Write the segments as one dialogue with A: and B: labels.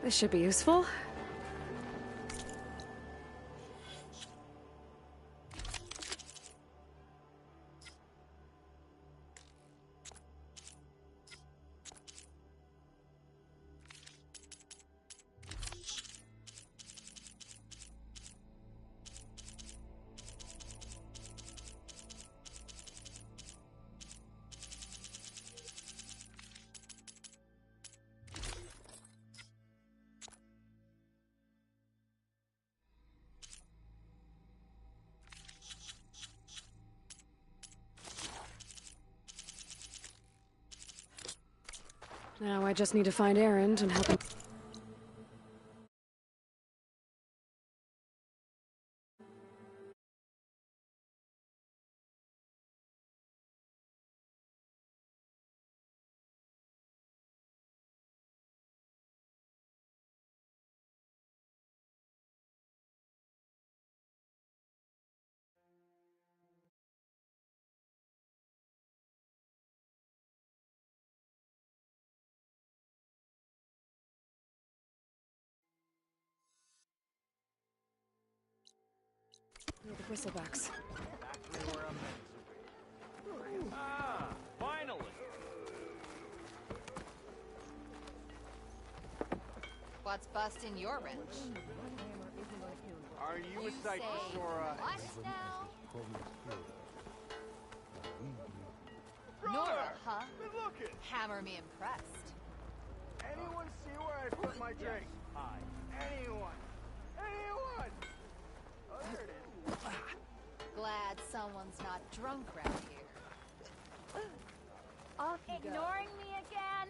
A: This should be useful. Now I just need to find Erend and help him. The bristlebacks.
B: Exactly where I'm meant to be. Ah, finally!
C: What's busting your wrench?
B: Are you a sight for Sora?
C: What now? Nora, huh?
B: Look it!
C: Hammer me impressed.
B: Anyone see where I put my drink? Hi. Anyone? Anyone? Oh, there it is.
C: Glad someone's not drunk around here.
D: Off you go. Ignoring me again?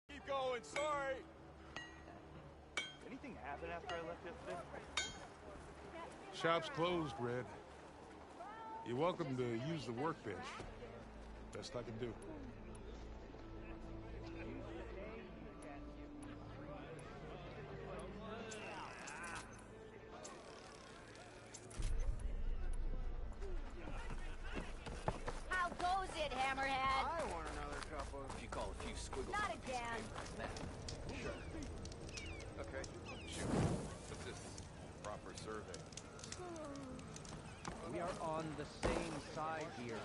B: Keep going, sorry! Anything happen after I left yesterday?
E: Shop's closed, Red. You're welcome to use the workbench. Best I can do.
D: How goes it, Hammerhead?
B: I want another cup of...
F: If you call a few squiggles
D: Not
F: on a piece of
D: again.
F: paper, then sure. Okay, shoot. What's this? Proper survey.
G: We are on the same side here.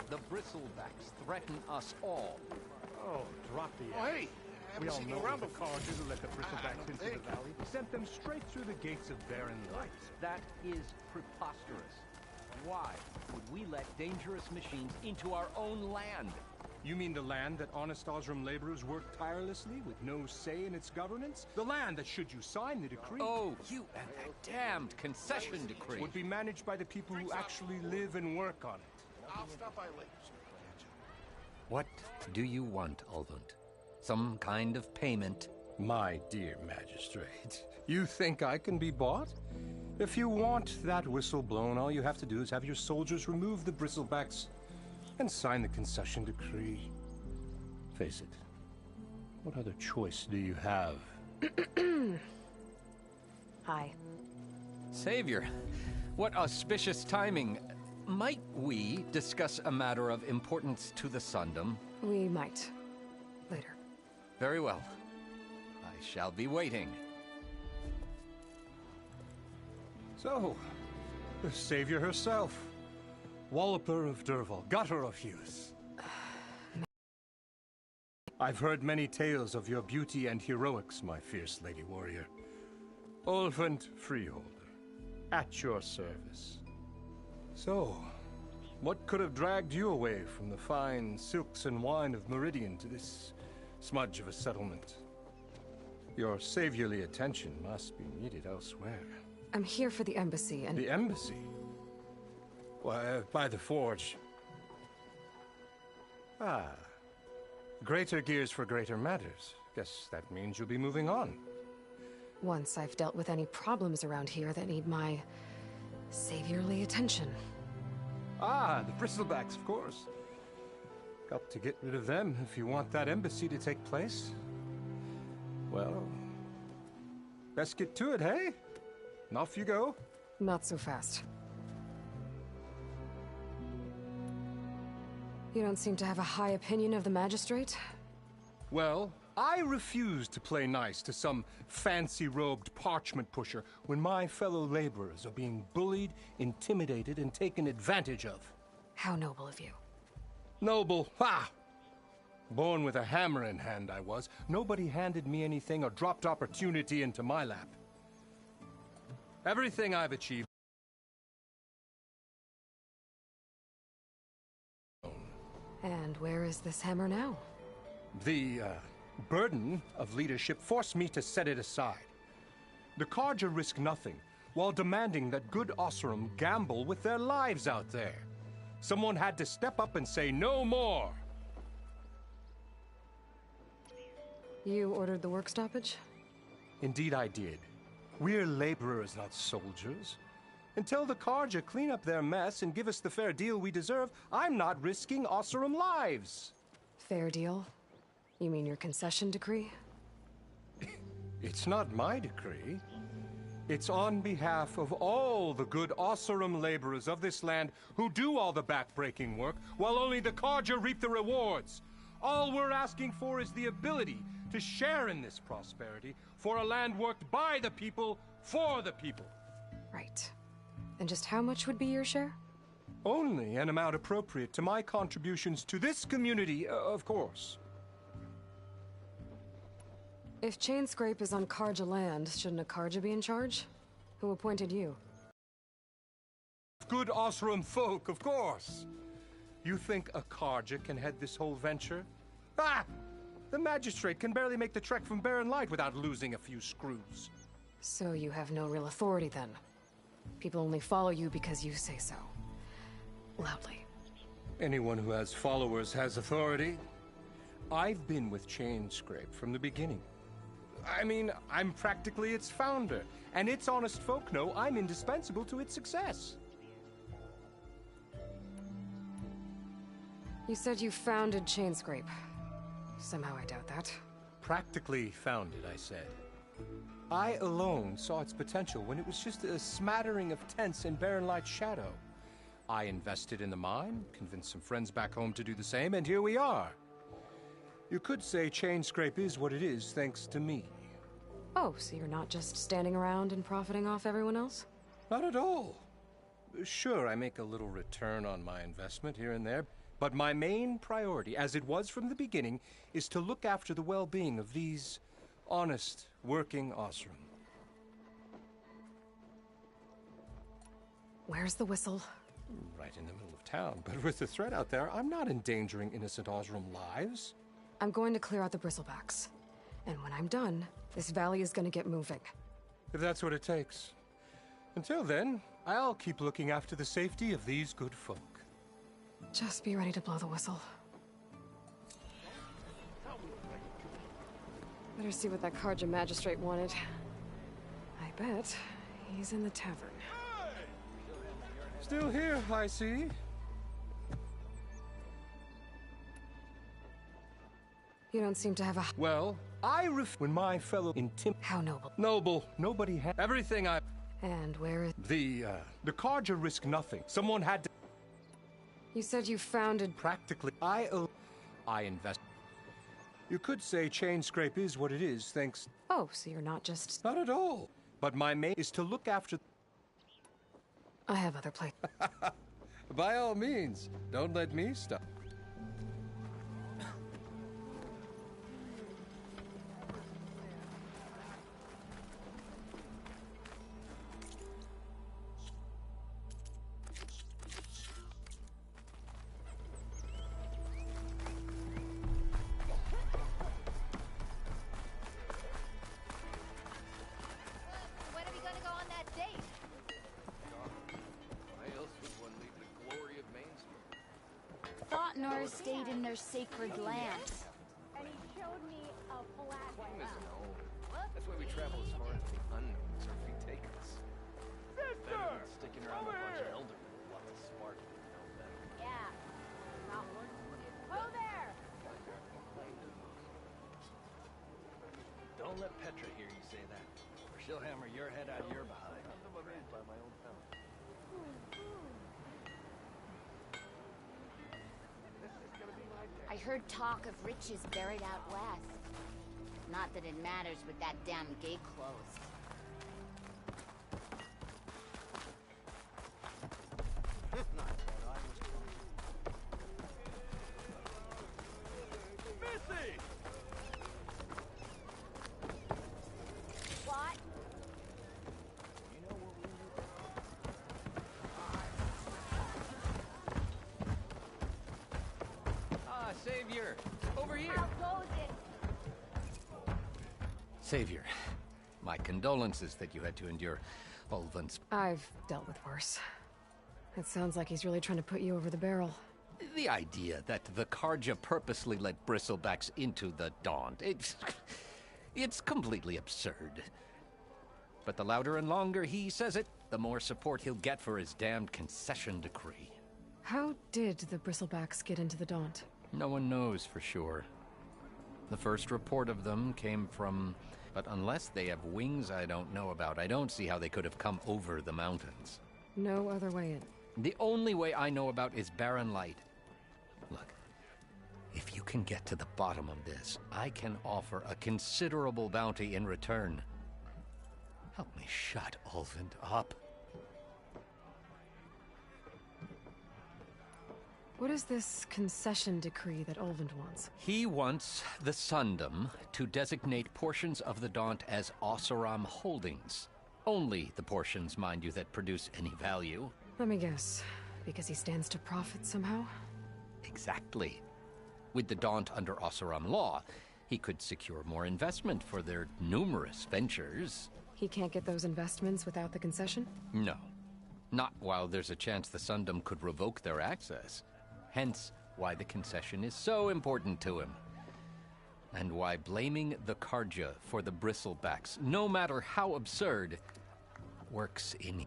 G: The bristlebacks threaten us all.
H: Oh, drop the
I: Oh,
H: act.
I: hey!
H: We all know
I: around
H: the
I: before.
H: Carters who let the bristlebacks
I: don't
H: into
I: think.
H: the valley. Sent them straight through the gates of barren light.
G: That is preposterous. Why would we let dangerous machines into our own land?
H: You mean the land that honest Osram laborers work tirelessly with no say in its governance? The land that, should you sign the decree,
G: Oh, you and that damned concession decree.
H: would be managed by the people who actually live and work on it.
I: I'll stop by later.
G: What do you want, Ulvund? Some kind of payment?
H: My dear magistrate, you think I can be bought? If you want that whistle blown, all you have to do is have your soldiers remove the bristlebacks and sign the concession decree. Face it, what other choice do you have?
A: Hi.
G: Savior, what auspicious timing. Might we discuss a matter of importance to the Sundom?
A: We might. Later.
G: Very well. I shall be waiting.
H: So, the savior herself. Walloper of Derval, gutter of youth. I've heard many tales of your beauty and heroics, my fierce lady warrior. Oliphant Freeholder, at your service. So, what could have dragged you away from the fine silks and wine of Meridian to this smudge of a settlement? Your saviorly attention must be needed elsewhere.
A: I'm here for the embassy and...
H: The embassy? Why, by the forge. Ah. Greater gears for greater matters. Guess that means you'll be moving on.
A: Once I've dealt with any problems around here that need my saviorly attention.
H: Ah, the bristlebacks, of course. Got to get rid of them if you want that embassy to take place. Well, best get to it, hey? And off you go.
A: Not so fast. You don't seem to have a high opinion of the magistrate?
H: Well, I refuse to play nice to some fancy-robed parchment pusher when my fellow laborers are being bullied, intimidated, and taken advantage of.
A: How noble of you.
H: Noble, ha! Born with a hammer in hand, I was. Nobody handed me anything or dropped opportunity into my lap. Everything I've achieved.
A: And where is this hammer now?
H: The burden of leadership forced me to set it aside. The Carja risk nothing, while demanding that good Osseram gamble with their lives out there. Someone had to step up and say no more.
A: You ordered the work stoppage?
H: Indeed I did. We're laborers, not soldiers. Until the Carja clean up their mess and give us the fair deal we deserve, I'm not risking Osseram lives.
A: Fair deal? You mean your concession decree?
H: It's not my decree. It's on behalf of all the good Osseram laborers of this land who do all the back-breaking work, while only the Carja reap the rewards. All we're asking for is the ability to share in this prosperity for a land worked by the people, for the people.
A: Right. And just how much would be your share?
H: Only an amount appropriate to my contributions to this community, of course.
A: If Chainscrape is on Carja land, shouldn't a Carja be in charge? Who appointed you?
H: Good Osseram folk, of course. You think a Carja can head this whole venture? Ah! The magistrate can barely make the trek from Barren Light without losing a few screws.
A: So you have no real authority then? People only follow you because you say so. Loudly.
H: Anyone who has followers has authority. I've been with Chainscrape from the beginning. I mean, I'm practically its founder, and its honest folk know I'm indispensable to its success.
A: You said you founded Chainscrape. Somehow I doubt that.
H: Practically founded, I said. I alone saw its potential when it was just a smattering of tents in Barren Light's shadow. I invested in the mine, convinced some friends back home to do the same, and here we are. You could say Chainscrape is what it is thanks to me.
A: Oh, so you're not just standing around and profiting off everyone else?
H: Not at all. Sure, I make a little return on my investment here and there, but my main priority, as it was from the beginning, is to look after the well-being of these honest, working Osseram.
A: Where's the whistle?
H: Right in the middle of town, but with the threat out there, I'm not endangering innocent Osseram lives.
A: I'm going to clear out the bristlebacks. And when I'm done, this valley is going to get moving.
H: If that's what it takes. Until then, I'll keep looking after the safety of these good folk.
A: Just be ready to blow the whistle. Better see what that Carja magistrate wanted. I bet he's in the tavern.
H: Still here, I see.
A: You don't seem to have a...
H: Well, when my fellow
A: How noble.
H: Noble, nobody had everything I...
A: And where is...
H: The Carja risk nothing. Someone had to...
A: You said you founded...
H: Practically, I invest... You could say Chainscrape is what it is, thanks...
A: Oh, so you're not just...
H: Not at all. But my main is to look after...
A: I have other plans.
H: By all means, don't let me stop.
D: nor stayed in their sacred lands.
B: And he showed me a flag.
F: Claim is known. That's why we travel as far into the unknown as our feet take us.
B: Sister!
I: Sticking around
B: Over
I: a bunch of
B: here!
I: eldermen with lots of spark. No better.
D: Yeah. Not one. Ho there!
I: Don't let Petra hear you say that, or she'll hammer your head out of your behind. By my own family.
D: I heard talk of riches buried out west. Not that it matters with that damn gate closed.
B: Missy!
D: What?
G: Ah, Savior! Over here!
D: How goes it?
G: Savior, my condolences that you had to endure Ulvin's.
A: I've dealt with worse. It sounds like he's really trying to put you over the barrel.
G: The idea that the Karja purposely let bristlebacks into the Daunt, it's completely absurd. But the louder and longer he says it, the more support he'll get for his damned concession decree.
A: How did the bristlebacks get into the Daunt?
G: No one knows for sure. The first report of them came from... But unless they have wings I don't know about, I don't see how they could have come over the mountains.
A: No other way in.
G: The only way I know about is barren light. Look, if you can get to the bottom of this, I can offer a considerable bounty in return. Help me shut Ulvin up.
A: What is this concession decree that Ulvin wants?
G: He wants the Sundom to designate portions of the Daunt as Oseram holdings. Only the portions, mind you, that produce any value.
A: Let me guess. Because he stands to profit somehow?
G: Exactly. With the Daunt under Oseram law, he could secure more investment for their numerous ventures.
A: He can't get those investments without the concession?
G: No. Not while there's a chance the Sundom could revoke their access. Hence, why the concession is so important to him. And why blaming the Karja for the bristlebacks, no matter how absurd, works in...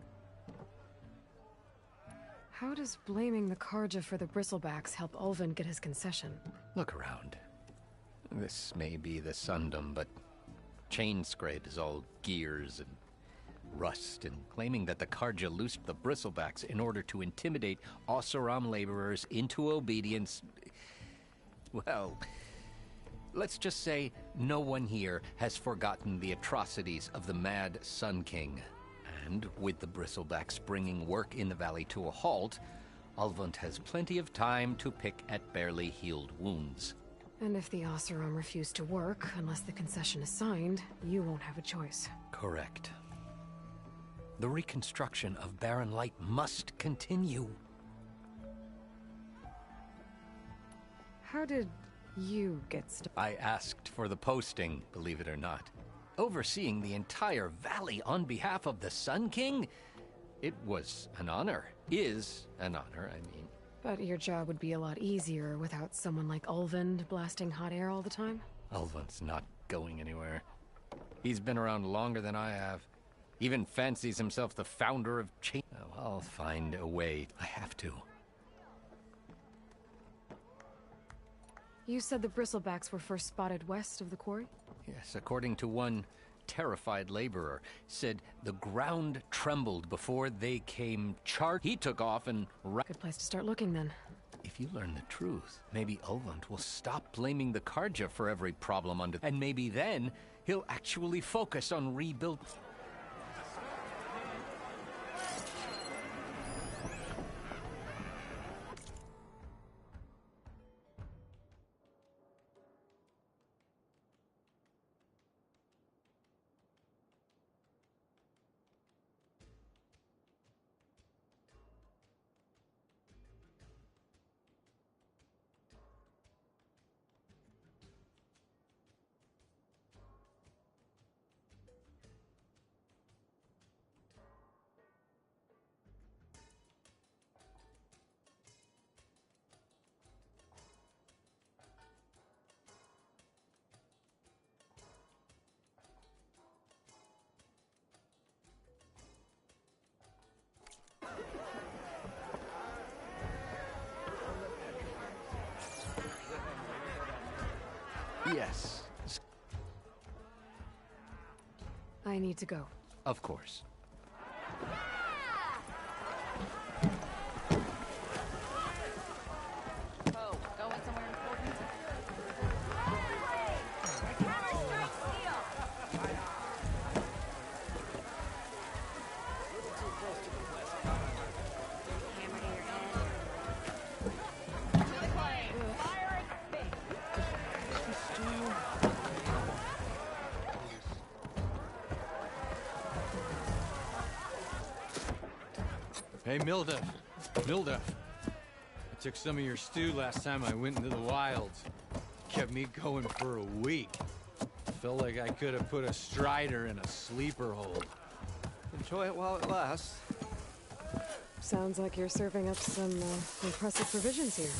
A: How does blaming the Karja for the bristlebacks help Ulvin get his concession?
G: Look around. This may be the Sundom, but Chainscrape is all gears and rust, and claiming that the Karja loosed the bristlebacks in order to intimidate Oseram laborers into obedience. Well, let's just say no one here has forgotten the atrocities of the Mad Sun King. And with the bristlebacks bringing work in the valley to a halt, Ulvund has plenty of time to pick at barely healed wounds.
A: And if the Oseram refuse to work, unless the concession is signed, you won't have a choice.
G: Correct. The reconstruction of Barren Light must continue.
A: How did you get started?
G: I asked for the posting, believe it or not. Overseeing the entire valley on behalf of the Sun King? It was an honor. Is an honor, I mean.
A: But your job would be a lot easier without someone like Ulvund blasting hot air all the time?
G: Ulvund's not going anywhere. He's been around longer than I have. Even fancies himself the founder of Chain... Oh, I'll find a way. I have to.
A: You said the bristlebacks were first spotted west of the quarry?
G: Yes, according to one terrified laborer, said the ground trembled before they came He took off and...
A: Good place to start looking, then.
G: If you learn the truth, maybe Ulvund will stop blaming the Karja for every problem under... And maybe then, he'll actually focus on rebuild...
A: I need to go.
G: Of course.
C: Oh, going somewhere important? To the claim! Fire at space!
J: Hey, Milduff. Milduff. I took some of your stew last time I went into the wilds. Kept me going for a week. Felt like I could have put a strider in a sleeper hold.
I: Enjoy it while it lasts.
A: Sounds like you're serving up some impressive provisions here.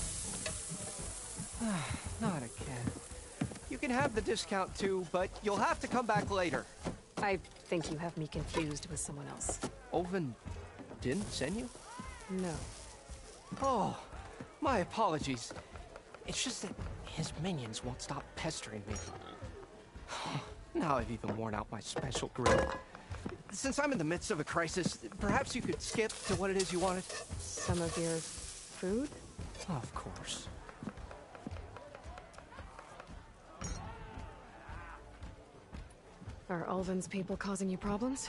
I: Not again. You can have the discount too, but you'll have to come back later.
A: I think you have me confused with someone else.
I: Olvin didn't send you?
A: No.
I: Oh, my apologies. It's just that his minions won't stop pestering me. Now I've even worn out my special grill. Since I'm in the midst of a crisis, perhaps you could skip to what it is you wanted?
A: Some of your food?
I: Of course.
A: Are Ulvin's people causing you problems?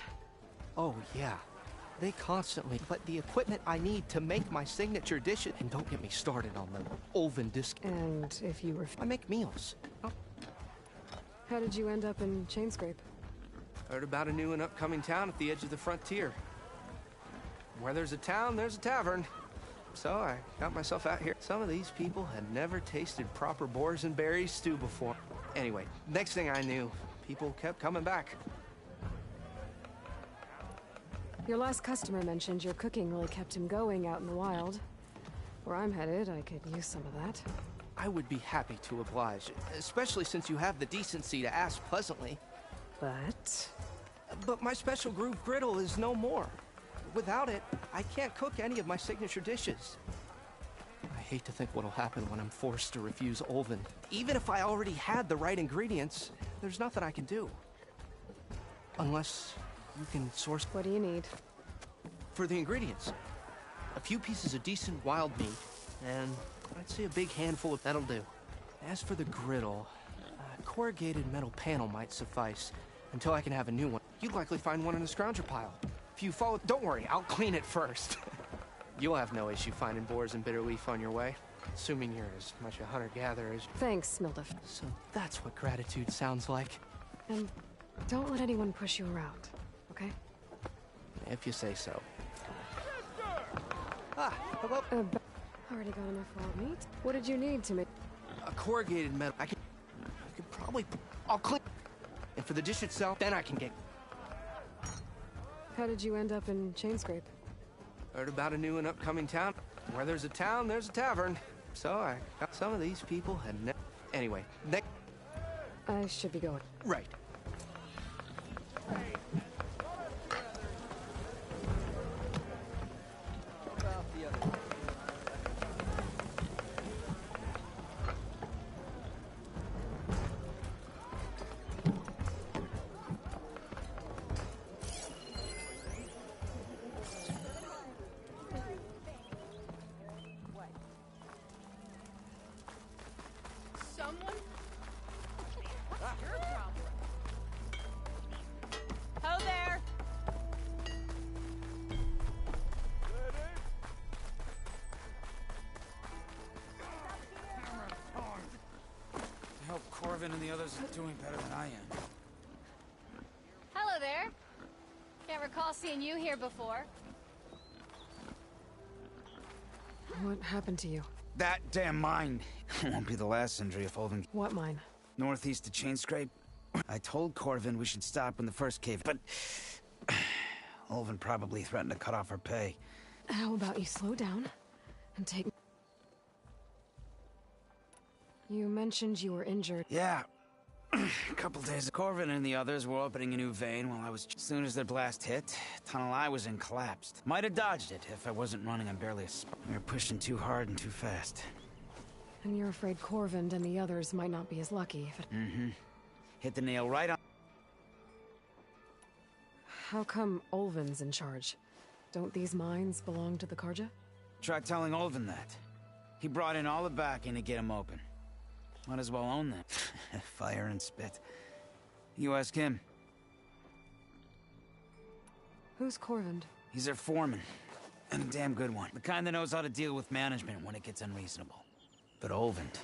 I: Oh, yeah. They constantly put the equipment I need to make my signature dishes. And don't get me started on the Ulvin disc.
A: And if you were...
I: I make meals. Oh,
A: How did you end up in Chainscrape?
I: heard about a new and upcoming town at the edge of the frontier. Where there's a town, there's a tavern. So I got myself out here. Some of these people had never tasted proper boars and berries stew before. Anyway, next thing I knew, people kept coming back.
A: Your last customer mentioned your cooking really kept him going out in the wild. Where I'm headed, I could use some of that.
I: I would be happy to oblige, especially since you have the decency to ask pleasantly. But my special groove griddle is no more. Without it, I can't cook any of my signature dishes. I hate to think what'll happen when I'm forced to refuse Ulvin. Even if I already had the right ingredients, there's nothing I can do. Unless you can source...
A: What do you need?
I: For the ingredients, a few pieces of decent wild meat, and I'd say a big handful of... That'll do. As for the griddle, a corrugated metal panel might suffice, until I can have a new one. You'd likely find one in the scrounger pile. If you follow... Don't worry, I'll clean it first. You'll have no issue finding boars and bitter leaf on your way, assuming you're as much a hunter-gatherer as...
A: Thanks, Milduff.
I: So that's what gratitude sounds like.
A: And don't let anyone push you around, okay?
I: If you say so. Ah, hello?
A: Already got enough wild meat? What did you need to make...
I: A corrugated metal. I could probably... I'll clean... And for the dish itself, then I can get...
A: How did you end up in Chainscrape?
I: Heard about a new and upcoming town. Where there's a town, there's a tavern. So I got some of these people had never... Anyway,
A: I should be going.
I: Right.
C: Someone? What's your problem? Ho there!
K: I hope Corvin and the others are doing better than I am.
C: Hello there. Can't recall seeing you here before.
A: What happened to you?
K: That damn mine won't be the last injury if Olvin...
A: What mine?
K: Northeast of Chainscrape. I told Corvin we should stop when the first cave, but... Olvin probably threatened to cut off her pay.
A: How about you slow down and take... You mentioned you were injured.
K: Yeah. A couple days ago, Corvin and the others were opening a new vein while I was... As soon as their blast hit, tunnel I was in collapsed. Might have dodged it if I wasn't running on barely a spark. We were pushing too hard and too fast.
A: And you're afraid Corvin and the others might not be as lucky if it...
K: Mm-hmm. Hit the nail right on...
A: how come Olvin's in charge? Don't these mines belong to the Karja?
K: Try telling Olvin that. He brought in all the backing to get him open. Might as well own them. Fire and spit. You ask him.
A: Who's Corvind?
K: He's their foreman. And a damn good one. The kind that knows how to deal with management when it gets unreasonable. But Olvind...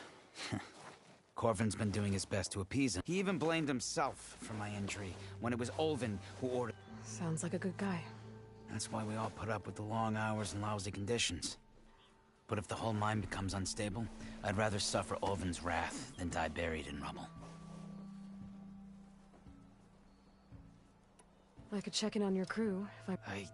K: Corvin's been doing his best to appease him. He even blamed himself for my injury when it was Olvin who ordered...
A: Sounds like a good guy.
K: That's why we all put up with the long hours and lousy conditions. But if the whole mine becomes unstable, I'd rather suffer Olvin's wrath than die buried in rubble.
A: I could check in on your crew if I...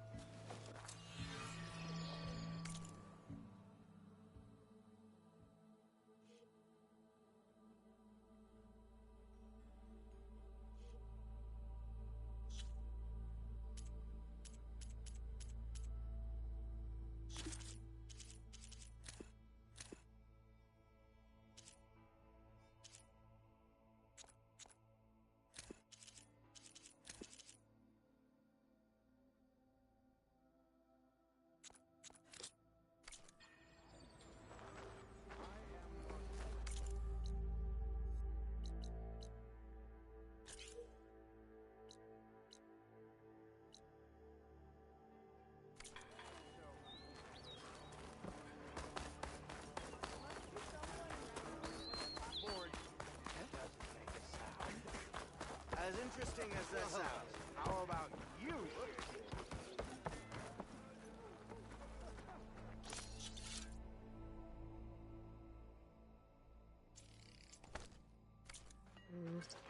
B: As interesting as that sounds, how about you?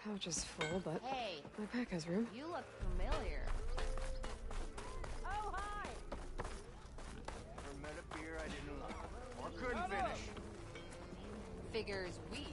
A: Pouch is full, but
D: Hey,
A: my pack has room.
D: you look familiar.
B: Oh, hi! Never met a beer I didn't love, or couldn't finish.
C: Figures we